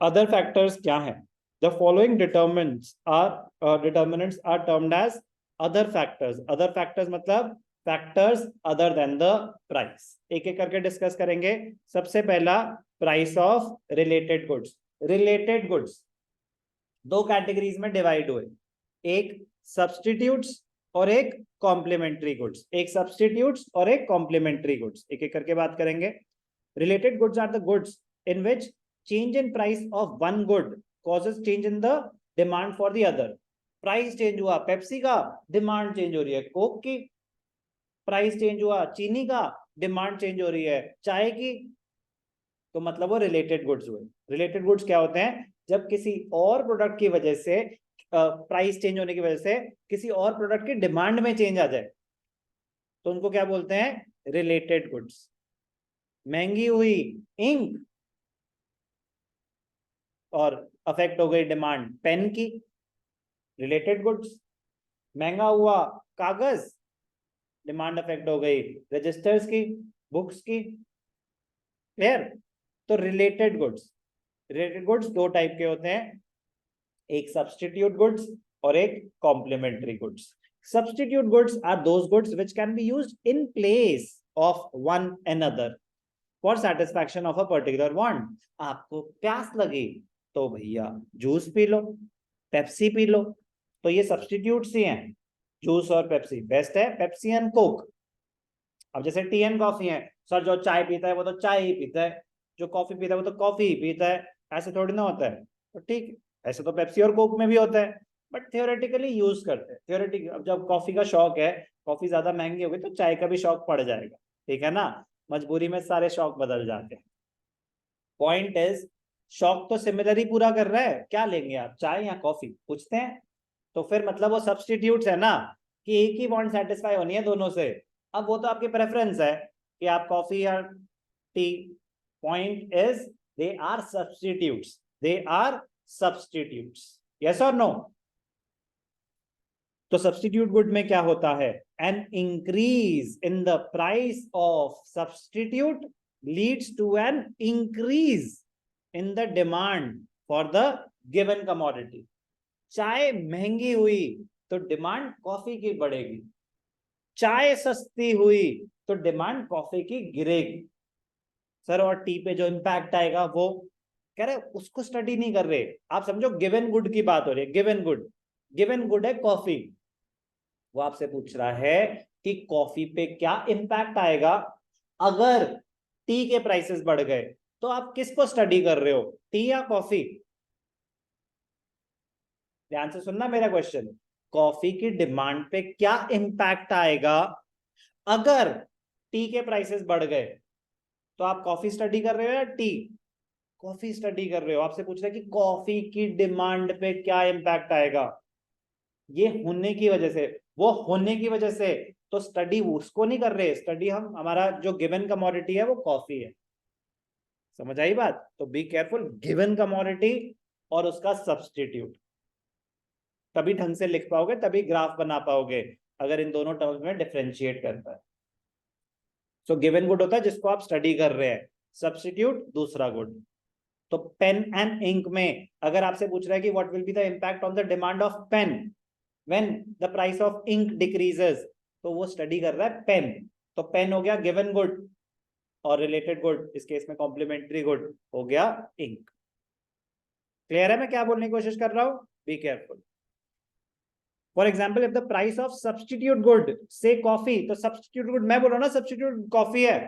Other factors क्या है? The following determinants are termed as other factors. Other factors मतलब factors other than the price. एक एक करके डिस्कस करेंगे. सबसे पहला, price of related goods. Related goods दो कैटेगरीज में डिवाइड हुए, एक सब्स्टिट्यूट्स और एक कॉम्प्लीमेंट्री गुड्स. एक सब्स्टिट्यूट्स और एक कॉम्प्लीमेंट्री गुड्स. एक एक करके बात करेंगे. Related goods are the goods in which change in price of one good causes change in the demand for the other. Price change हुआ पेप्सी का, डिमांड चेंज हो रही है कोक की. प्राइस चेंज हुआ चीनी का, डिमांड चेंज हो रही है चाय की. तो मतलब वो रिलेटेड गुड्स हुए. रिलेटेड गुड्स क्या होते हैं? जब किसी और प्रोडक्ट की वजह से, प्राइस चेंज होने की वजह से किसी और प्रोडक्ट की डिमांड में चेंज आ जाए तो उनको क्या बोलते हैं? Related goods. महंगी हुई इंक और अफेक्ट हो गई डिमांड पेन की, रिलेटेड गुड्स. महंगा हुआ कागज, डिमांड अफेक्ट हो गई रजिस्टर्स की, बुक्स की. क्लियर? तो रिलेटेड गुड्स दो टाइप के होते हैं, एक सब्स्टिट्यूट गुड्स और एक complementary goods. Substitute goods are those goods which can be used in place of one another for satisfaction of a particular want. आपको प्यास लगी तो भैया जूस पी लो, पेप्सी पी लो. तो ये सब्स्टिट्यूट्स ही हैं. जूस और पेप्सी बेस्ट है, पेप्सी एंड कोक. अब जैसे टी एंड कॉफी है, सर जो चाय पीता है वो तो चाय ही पीता है, जो कॉफी पीता है वो तो कॉफी ही पीता है. ऐसे थोड़ी ना होता है. तो ठीक, ऐसे तो पेप्सी और कोक में भी होता है, बट थियोरेटिकली यूज करते हैं. थियोरेटिक, अब जब कॉफी का शौक है, कॉफी ज्यादा महंगी होगी तो चाय का भी शौक पड़ जाएगा. ठीक है ना? मजबूरी में सारे शौक बदल जाते हैं. पॉइंट इज, शौक तो सिमिलर ही पूरा कर रहा है. क्या लेंगे आप, चाय या कॉफी? पूछते हैं. तो फिर मतलब वो सब्स्टिट्यूट्स है ना, कि एक ही वांट सेटिस्फाई होनी है दोनों से. अब वो तो आपकी प्रेफरेंस है कि आप कॉफी या tea. Point is, they are substitutes. They are substitutes. Yes और नो? तो सब्स्टिट्यूट गुड में क्या होता है? An increase in the price of substitute leads to an increase in the demand for the given commodity. चाय महंगी हुई तो डिमांड कॉफी की बढ़ेगी, चाय सस्ती हुई तो डिमांड कॉफी की गिरेगी. सर और टी पे जो इंपैक्ट आएगा वो कह रहे उसको स्टडी नहीं कर रहे. आप समझो गिवन गुड की बात हो रही है. गिवन गुड है कॉफी. वो आपसे पूछ रहा है कि कॉफी पे क्या इंपैक्ट आएगा अगर टी के प्राइसेस बढ़ गए. तो आप किसको स्टडी कर रहे हो, टी या कॉफी? ध्यान से सुनना मेरा क्वेश्चन. कॉफी की डिमांड पे क्या इंपैक्ट आएगा अगर टी के प्राइसेस बढ़ गए? तो आप कॉफी स्टडी कर रहे हो या टी? कॉफी स्टडी कर रहे हो. आपसे पूछ रहे हैं कि कॉफी की डिमांड पे क्या इंपैक्ट आएगा, ये होने की वजह से, वो होने की वजह से. तो स्टडी उसको नहीं कर रहे, स्टडी हम, हमारा जो गिवन कमोडिटी है वो कॉफी है. समझ आई बात? तो बी केयरफुल, गिवन कमोडिटी और उसका सब्स्टिट्यूट. तभी ढंग से लिख पाओगे, तभी ग्राफ बना पाओगे अगर इन दोनों टर्म्स में डिफरेंशिएट करता है. सो गिवन गुड होता है जिसको आप स्टडी कर रहे हैं, सब्स्टिट्यूट दूसरा गुड. तो पेन एंड इंक में अगर आपसे पूछ रहा है कि what will be the impact on the demand of pen when the price of ink decreases, तो वो स्टडी कर रहा है पेन. तो पेन हो गया गिवन गुड और रिलेटेड गुड इस केस में कॉम्प्लीमेंट्री गुड हो गया इंक. क्लियर है मैं क्या बोलने की कोशिश कर रहा हूं? Be careful. For example, if the price of substitute good से कॉफी, तो सब्स्टिट्यूट गुड मैं बोल रहा हूं ना, सब्स्टिट्यूट कॉफी है,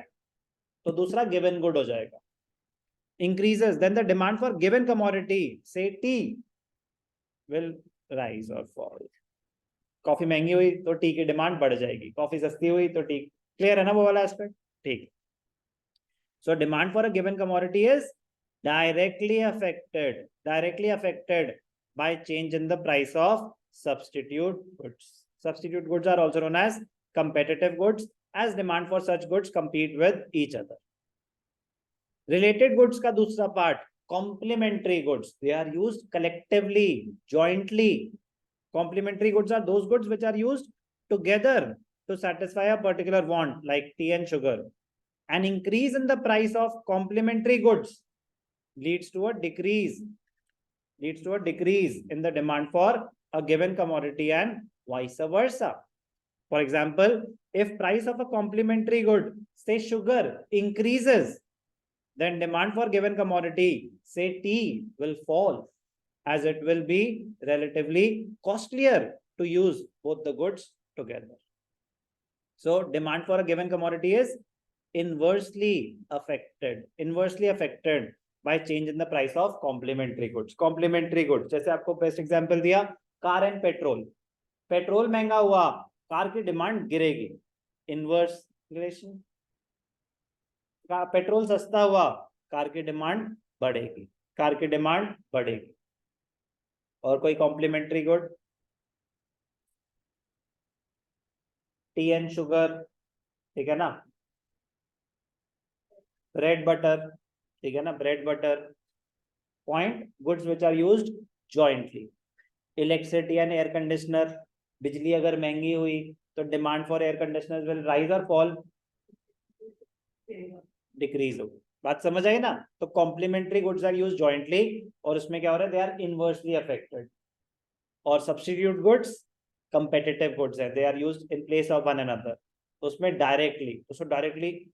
तो दूसरा गिवन गुड हो जाएगा. increases, then the demand for given commodity, say tea, will rise or fall. Coffee महंगी हुई तो टी की डिमांड बढ़ जाएगी, कॉफी सस्ती हुई तो टी. क्लियर है ना वो वाला एस्पेक्ट? ठीक. So demand for a given commodity is directly affected by change in the price of substitute goods. Substitute goods are also known as competitive goods, as demand for such goods compete with each other. Related goods का दूसरा part, complementary goods. They are used collectively, jointly. Complementary goods are those goods which are used together to satisfy a particular want like tea and sugar. An increase in the price of complementary goods leads to a decrease in the demand for a given commodity and vice versa. For example, if price of a complementary good, say sugar, increases, then demand for given commodity, say tea, will fall, as it will be relatively costlier to use both the goods together. So demand for a given commodity is inversely affected by change in the price of complementary goods. Complementary goods, जैसे आपको best example दिया, car and petrol महंगा हुआ, car की demand गिरेगी, inverse relation. Petrol सस्ता हुआ, car की डिमांड बढ़ेगी. और कोई complementary good, tea and sugar, ठीक है ना, ब्रेड बटर, ठीक है ना, bread butter. Point, goods which are used jointly. Electricity and air conditioner, बिजली अगर महंगी हुई तो demand for air conditioner will rise और फॉल, डिक्रीज होगी. बात समझ आई ना. तो complementary goods are used jointly, और उसमें क्या हो रहा है, दे आर इनवर्सली अफेक्टेड. और सब्स्टिट्यूट गुड्स कंपेटिटिव गुड्स है, they are used in place of one another. उसमें डायरेक्टली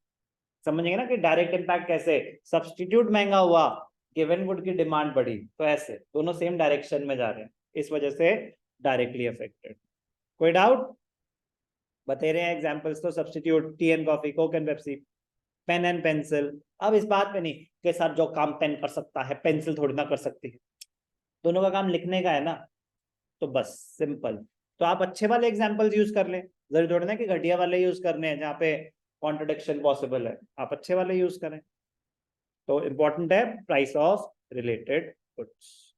समझेंगे ना कि डायरेक्ट इम्पैक्ट कैसे. सब्स्टिट्यूट महंगा हुआ, गिवन गुड की डिमांड बढ़ी, तो ऐसे दोनों सेम डायरेक्शन में जा रहे हैं, इस वजह से डायरेक्टली अफेक्टेड. कोई डाउट? बता रहे हैं एग्जांपल्स तो. Substitute, tea and coffee, Coke and Pepsi, pen and pencil. अब इस बात में नहीं कि सर जो काम पेन कर सकता है पेंसिल थोड़ी ना कर सकती है, दोनों का काम लिखने का है ना. तो बस सिंपल. तो आप अच्छे वाले एग्जांपल्स यूज कर लें, जरूरी थोड़ी ना कि घटिया वाले यूज करने हैं जहाँ पे कॉन्ट्रडिक्शन पॉसिबल है. आप अच्छे वाले यूज करें. तो इंपॉर्टेंट है प्राइस ऑफ रिलेटेड गुड्स.